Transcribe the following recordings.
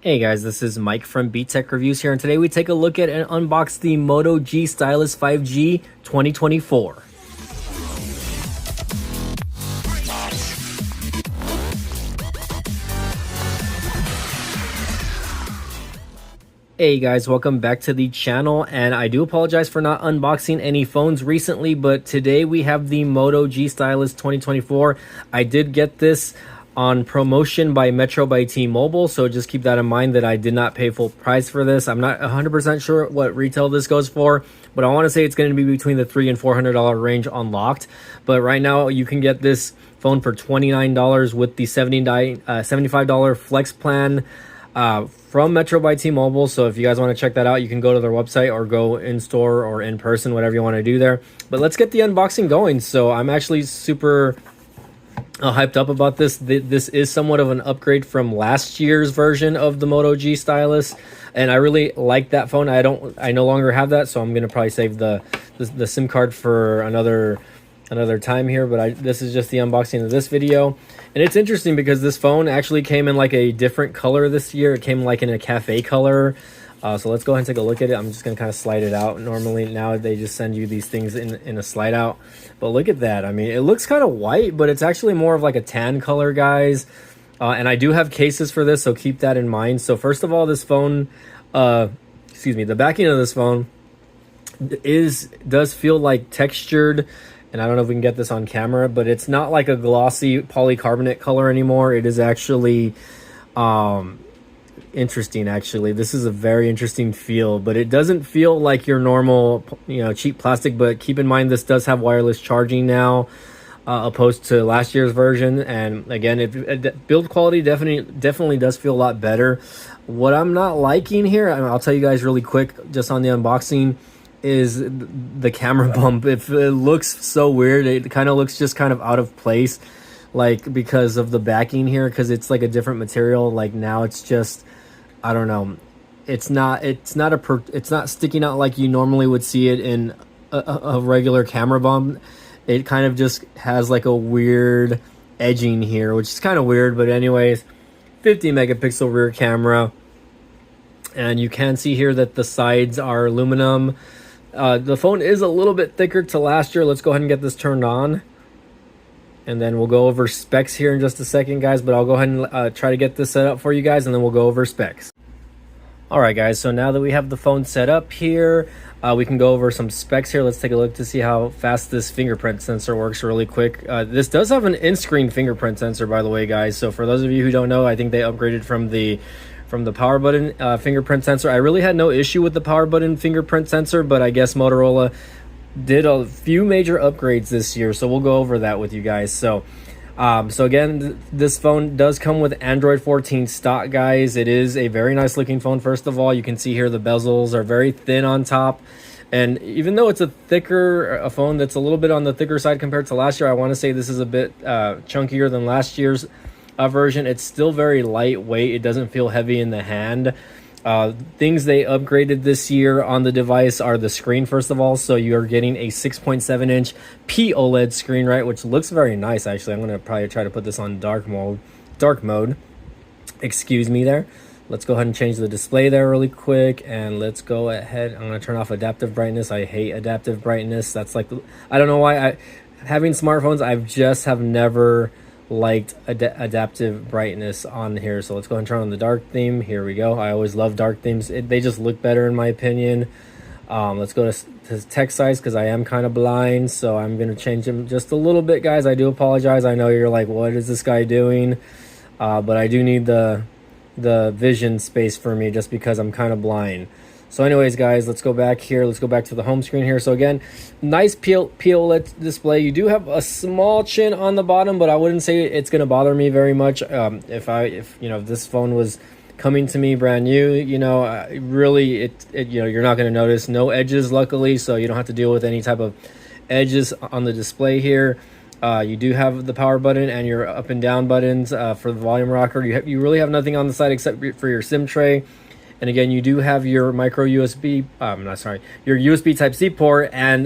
Hey guys, this is Mike from Beat Tech Reviews here, and today we take a look at and unbox the Moto G Stylus 5G 2024. Hey guys, welcome back to the channel, and I do apologize for not unboxing any phones recently, but today we have the Moto G Stylus 2024. I did get this on promotion by Metro by T-Mobile, so just keep that in mind that I did not pay full price for this. I'm not 100% sure what retail this goes for, but I want to say it's going to be between the $300 and $400 range unlocked. But right now you can get this phone for $29 with the $75 flex plan from Metro by T-Mobile. So if you guys want to check that out, you can go to their website or go in store or in person, whatever you want to do there. But let's get the unboxing going. So I'm actually super hyped up about this. This is somewhat of an upgrade from last year's version of the Moto G Stylus, and I really like that phone. I no longer have that, so I'm gonna probably save the SIM card for another time here. But this is just the unboxing of this video, and it's interesting because this phone actually came in like a different color this year. It came like in a cafe color. So let's go ahead and take a look at it. I'm just going to kind of slide it out. Normally now they just send you these things in a slide out. But look at that. I mean, it looks kind of white, but it's actually more of like a tan color, guys. And I do have cases for this, so keep that in mind. So first of all, this phone, the backing of this phone does feel like textured. And I don't know if we can get this on camera, but it's not like a glossy polycarbonate color anymore. It is actually interesting. Actually, this is a very interesting feel, but it doesn't feel like your normal cheap plastic. But keep in mind, this does have wireless charging now, opposed to last year's version. And again, build quality definitely does feel a lot better. What I'm not liking here, I'll tell you guys really quick just on the unboxing, is the camera bump. It looks so weird. It kind of looks just kind of out of place, like because of the backing here, because it's like a different material. Like now it's just, I don't know, it's not sticking out like you normally would see it in a regular camera bump. It kind of just has like a weird edging here, which is kind of weird. But anyways, 50 megapixel rear camera, and you can see here that the sides are aluminum. The phone is a little bit thicker to last year. Let's go ahead and get this turned on, and then we'll go over specs here in just a second, guys. But I'll go ahead and try to get this set up for you guys, and then we'll go over specs. All right, guys, so now that we have the phone set up here, we can go over some specs here. Let's take a look to see how fast this fingerprint sensor works really quick. This does have an in-screen fingerprint sensor, by the way, guys. So for those of you who don't know, I think they upgraded from the power button fingerprint sensor. I really had no issue with the power button fingerprint sensor, but I guess Motorola did a few major upgrades this year, so we'll go over that with you guys. So again, this phone does come with Android 14 stock, guys. It is a very nice looking phone. First of all, you can see here the bezels are very thin on top, and even though it's a phone that's a little bit on the thicker side compared to last year, I want to say this is a bit chunkier than last year's version. It's still very lightweight. It doesn't feel heavy in the hand. Things they upgraded this year on the device are the screen, first of all. So you're getting a 6.7 inch POLED screen, right, which looks very nice. Actually, I'm going to probably try to put this on dark mode. Excuse me there. Let's go ahead and change the display there really quick, and let's go ahead. I'm going to turn off adaptive brightness. I hate adaptive brightness. That's like, I don't know why. Having smartphones, have never liked adaptive brightness on here. So let's go ahead and turn on the dark theme. Here we go. I always love dark themes. They just look better in my opinion. Let's go to text size, because I am kind of blind, so I'm going to change them just a little bit, guys. I do apologize. I know you're like, what is this guy doing? But I do need the vision space for me, just because I'm kind of blind. So anyways, guys, let's go back here. Let's go back to the home screen here. So again, nice POLED display. You do have a small chin on the bottom, but I wouldn't say it's going to bother me very much. If this phone was coming to me brand new, really, you're not going to notice. No edges, luckily, so you don't have to deal with any type of edges on the display here. You do have the power button and your up and down buttons for the volume rocker. You really have nothing on the side except for your SIM tray. And again, you do have your micro USB, your USB Type-C port and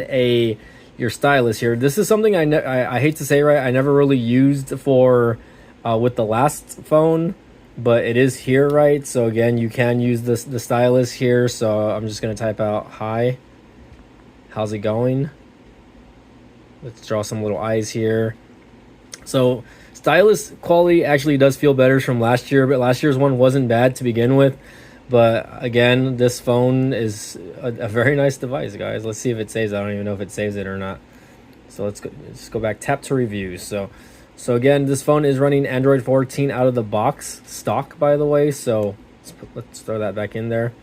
your stylus here. This is something I hate to say, right? I never really used for with the last phone, but it is here, right? So again, you can use the stylus here. So I'm just gonna type out hi, how's it going? Let's draw some little eyes here. So stylus quality actually does feel better from last year, but last year's one wasn't bad to begin with. But again, this phone is a very nice device, guys. Let's see if it saves. I don't even know if it saves it or not. So let's go back, tap to reviews. So again, this phone is running Android 14 out of the box, stock, by the way. So let's throw that back in there.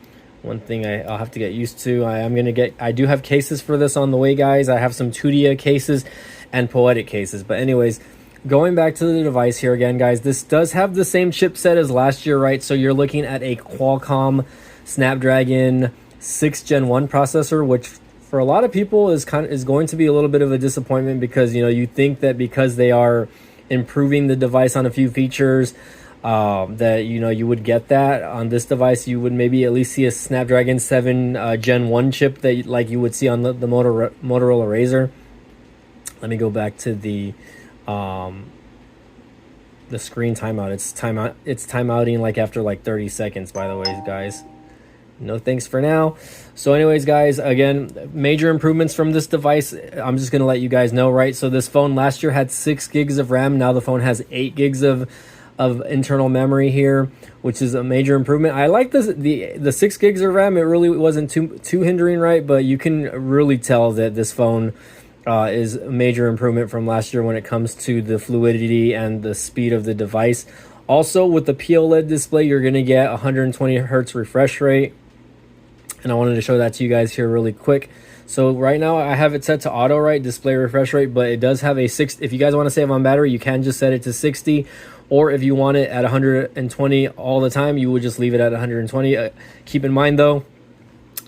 One thing I'll have to get used to. I do have cases for this on the way, guys. I have some Tudia cases and Poetic cases. But anyways, going back to the device here again, guys, this does have the same chipset as last year, right? So you're looking at a Qualcomm Snapdragon 6 Gen 1 processor, which for a lot of people is going to be a little bit of a disappointment, because you think that because they are improving the device on a few features, that you would get that on this device. You would maybe at least see a Snapdragon 7 Gen 1 chip that like you would see on the Motorola Razr. Let me go back to the screen timeout. It's timeouting like after like 30 seconds, by the way, guys. No thanks for now. So anyways, guys, again, major improvements from this device. I'm just gonna let you guys know, right? So this phone last year had 6 gigs of RAM. Now the phone has 8 gigs of internal memory here, which is a major improvement. I like this, the 6 gigs of RAM. It really wasn't too hindering, right? But you can really tell that this phone is a major improvement from last year when it comes to the fluidity and the speed of the device. Also, with the POLED display, you're going to get 120 hertz refresh rate, and I wanted to show that to you guys here really quick. So right now I have it set to auto, right, display refresh rate, but it does have a 6. If you guys want to save on battery, you can just set it to 60, or if you want it at 120 all the time, you would just leave it at 120. Keep in mind though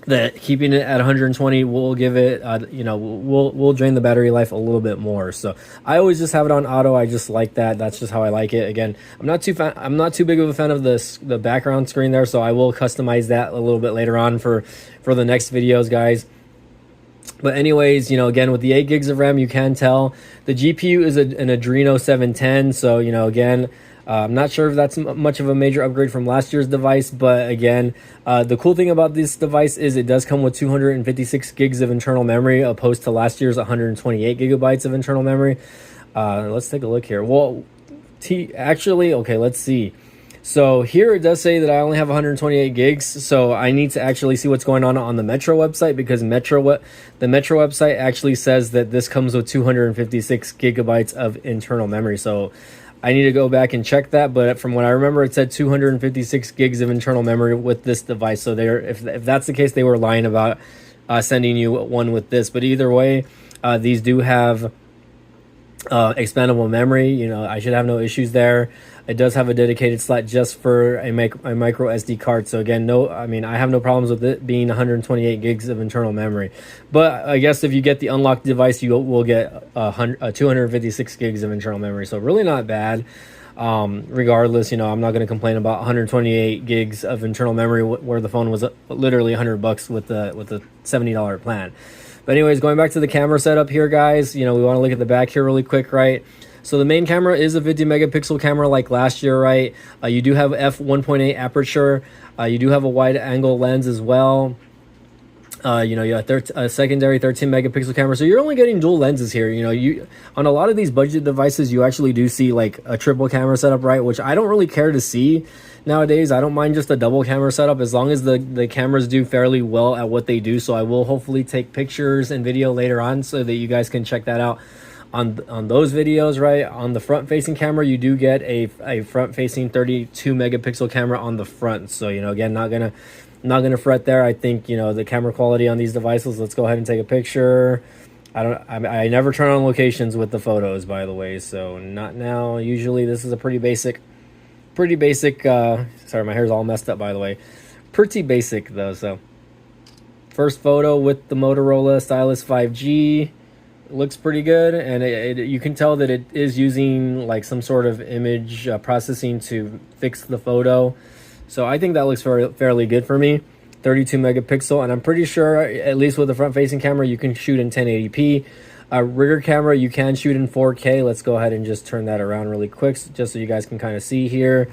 that keeping it at 120 will give it, will drain the battery life a little bit more. So I always just have it on auto. I just like that. That's just how I like it. Again, I'm not too big of a fan of the background screen there, so I will customize that a little bit later on for the next videos, guys. But anyways, again, with the 8 gigs of RAM, you can tell the GPU is an Adreno 710. So, again, I'm not sure if that's much of a major upgrade from last year's device, but again, the cool thing about this device is it does come with 256 gigs of internal memory, opposed to last year's 128 gigabytes of internal memory. Let's take a look here. Well, actually, okay, let's see. So here it does say that I only have 128 gigs, so I need to actually see what's going on the Metro website, because the Metro website actually says that this comes with 256 gigabytes of internal memory. So I need to go back and check that, but from what I remember, it said 256 gigs of internal memory with this device. So if that's the case, they were lying about sending you one with this. But either way, these do have expandable memory. I should have no issues there. It does have a dedicated slot just for a micro SD card. So again, I have no problems with it being 128 gigs of internal memory. But I guess if you get the unlocked device, you will get 256 gigs of internal memory. So really not bad. Regardless, I'm not going to complain about 128 gigs of internal memory where the phone was literally $100 with the $70 plan. But anyways, going back to the camera setup here, guys, we want to look at the back here really quick, right? So the main camera is a 50 megapixel camera like last year, right? You do have f1.8 aperture. You do have a wide angle lens as well. You have a secondary 13 megapixel camera. So you're only getting dual lenses here. You on a lot of these budget devices, you actually do see like a triple camera setup, right? Which I don't really care to see nowadays. I don't mind just a double camera setup as long as the cameras do fairly well at what they do. So I will hopefully take pictures and video later on so that you guys can check that out on those videos, right? On the front facing camera, you do get a front facing 32 megapixel camera on the front. So again, not gonna fret there. I think the camera quality on these devices. Let's go ahead and take a picture. I never turn on locations with the photos, by the way, so not now. Usually this is a pretty basic sorry, my hair's all messed up, by the way. Pretty basic though. So first photo with the Motorola Stylus 5G. Looks pretty good, and you can tell that it is using like some sort of image processing to fix the photo. So I think that looks fairly good for me. 32 megapixel, and I'm pretty sure, at least with the front-facing camera, you can shoot in 1080p. Rear camera, you can shoot in 4K. Let's go ahead and just turn that around really quick, just so you guys can kind of see here.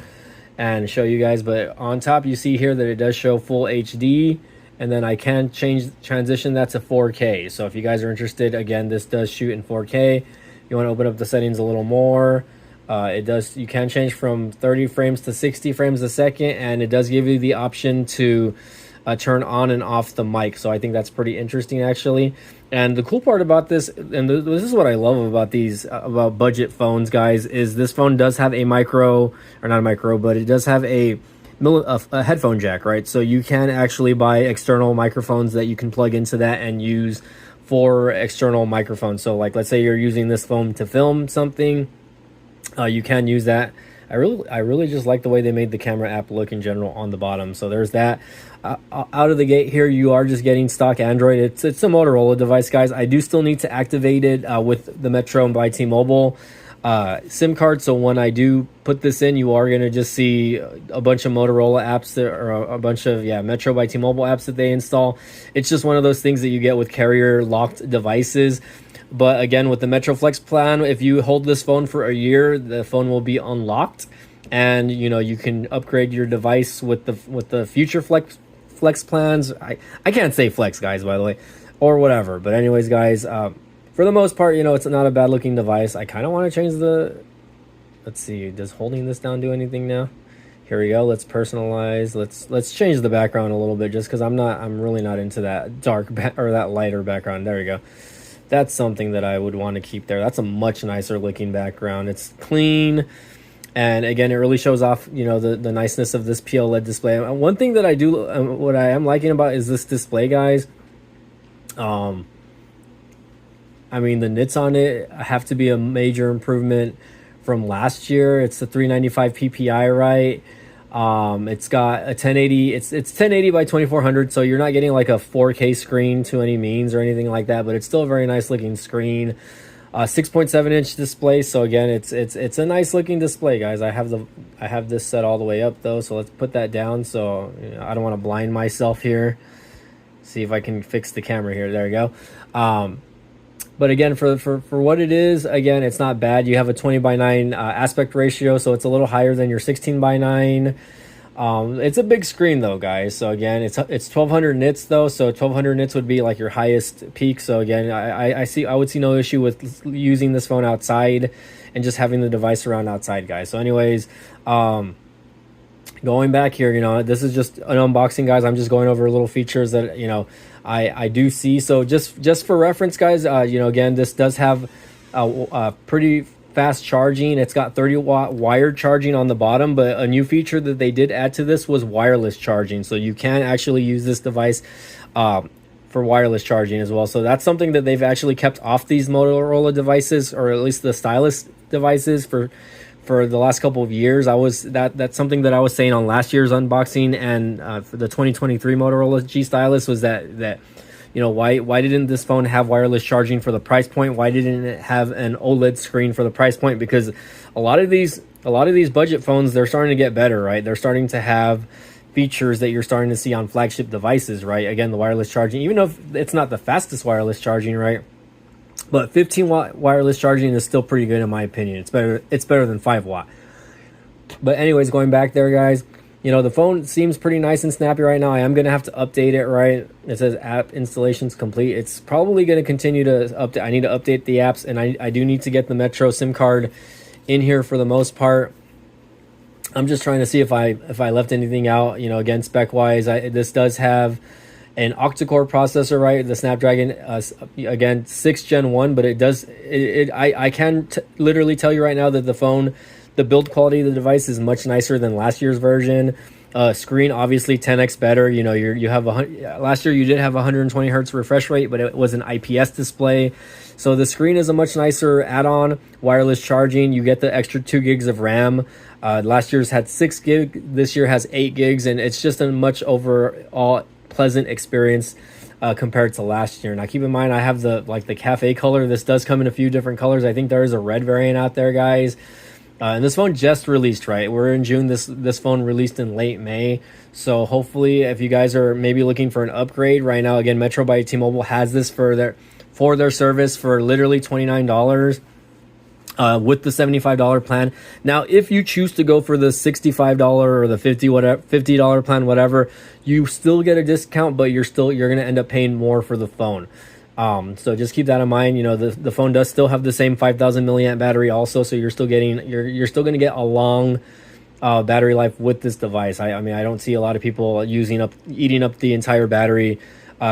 and show you guys. But on top, you see here that it does show full HD, and then I can transition that to 4K. So if you guys are interested, again, this does shoot in 4K. You want to open up the settings a little more. You can change from 30 frames to 60 frames a second, and it does give you the option to turn on and off the mic. So I think that's pretty interesting, actually. And the cool part about this, and this is what I love about these about budget phones, guys, is this phone does have a micro, or not a micro, but it does have a headphone jack, right? So you can actually buy external microphones that you can plug into that and use for external microphones. So like, let's say you're using this phone to film something, you can use that. I really just like the way they made the camera app look in general on the bottom. So there's that. Out of the gate here, you are just getting stock Android. It's a Motorola device, guys. I do still need to activate it with the Metro by T-Mobile SIM card. So when I do put this in, you are going to just see a bunch of Motorola apps or a bunch of Metro by T-Mobile apps that they install. It's just one of those things that you get with carrier locked devices. But again, with the Metro Flex plan, if you hold this phone for a year, the phone will be unlocked, and you can upgrade your device with the future flex plans. I can't say flex, guys, by the way, or whatever. But anyways, guys, for the most part, it's not a bad looking device. I kind of want to change the. Let's see, does holding this down do anything now? Here we go. Let's personalize. Let's change the background a little bit, just because I'm really not into that dark or that lighter background. There we go. That's something that I would want to keep there. That's a much nicer looking background. It's clean, and again, it really shows off the niceness of this PLED display. One thing that I do, what I am liking about is this display, guys. I mean, the nits on it have to be a major improvement from last year. It's the 395 PPI, right? It's got a 1080. It's 1080 by 2400, so you're not getting like a 4K screen to any means or anything like that, but it's still a very nice looking screen. 6.7-inch display. So again, it's a nice looking display, guys. I have this set all the way up though, so let's put that down. So I don't want to blind myself here. See if I can fix the camera here. There we go. But again, for what it is, again, it's not bad. You have a 20:9 aspect ratio, so it's a little higher than your 16:9. It's a big screen though, guys. So again, it's 1200 nits though. So 1200 nits would be like your highest peak. So again, I would see no issue with using this phone outside and just having the device around outside, guys. So anyways, going back here, this is just an unboxing, guys. I'm just going over little features that I do see. So just for reference, guys, again, this does have a pretty fast charging. It's got 30-watt wired charging on the bottom, but a new feature that they did add to this was wireless charging. So you can actually use this device for wireless charging as well. So that's something that they've actually kept off these Motorola devices, or at least the Stylus devices, for the last couple of years. That's something that I was saying on last year's unboxing, and for the 2023 Motorola G Stylus, was that why didn't this phone have wireless charging for the price point? Why didn't it have an OLED screen for the price point? Because a lot of these budget phones, they're starting to get better, right? They're starting to have features that you're starting to see on flagship devices, right? Again, the wireless charging, even though it's not the fastest wireless charging, right? But 15-watt wireless charging is still pretty good in my opinion. It's better than 5-watt. But anyways, going back there, guys, the phone seems pretty nice and snappy right now. I am going to have to update it, right? It says app installation's complete. It's probably going to continue to update. I need to update the apps, and I do need to get the Metro SIM card in here for the most part. I'm just trying to see if I left anything out. Again, spec-wise, this does have an octa-core processor, right? The Snapdragon, again, 6th Gen 1, but I can literally tell you right now that the build quality of the device is much nicer than last year's version. Screen, obviously 10x better. You have last year you did have 120 hertz refresh rate, but it was an IPS display. So the screen is a much nicer add-on. Wireless charging, you get the extra 2 gigs of RAM. Last year's had 6 gig, this year has 8 gigs, and it's just a much overall pleasant experience compared to last year. Now keep in mind, I have the cafe color. This does come in a few different colors. I think there is a red variant out there, guys. And this phone just released, right? We're in June. This phone released in late May. So hopefully, if you guys are maybe looking for an upgrade right now, again, Metro by T-Mobile has this for their service for literally $29. with the $75 plan. Now, if you choose to go for the $65 or the $50 plan, whatever, you still get a discount, but you're going to end up paying more for the phone. So just keep that in mind. You know, the phone does still have the same 5,000 milliamp battery also, so you're still getting you're still going to get a long battery life with this device. I mean, I don't see a lot of people eating up the entire battery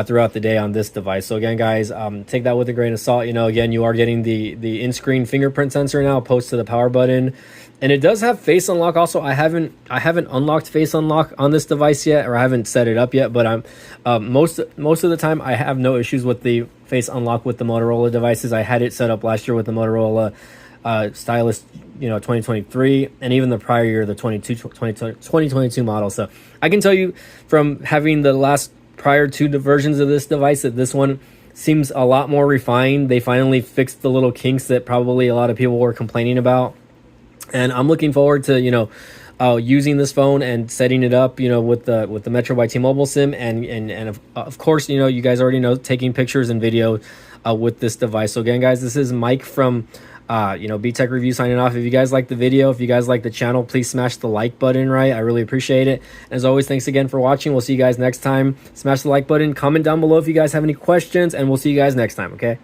throughout the day on this device. So again, guys, take that with a grain of salt. You know, again, you are getting the in-screen fingerprint sensor now opposed to the power button, and it does have face unlock also. I haven't unlocked face unlock on this device yet, or I haven't set it up yet, but I'm most of the time I have no issues with the face unlock with the Motorola devices. I had it set up last year with the Motorola Stylus, you know, 2023, and even the prior year, the 2022 model. So I can tell you from having the last prior to the versions of this device that this one seems a lot more refined. They finally fixed the little kinks that probably a lot of people were complaining about, and I'm looking forward to, you know, using this phone and setting it up, you know, with the Metro by T-Mobile SIM, and of course, you know, you guys already know, taking pictures and video with this device. So again, guys, this is Mike from you know, B-Tech Review signing off. If you guys like the video, if you guys like the channel, please smash the like button, right? I really appreciate it. As always, thanks again for watching. We'll see you guys next time. Smash the like button, comment down below if you guys have any questions, and we'll see you guys next time, okay?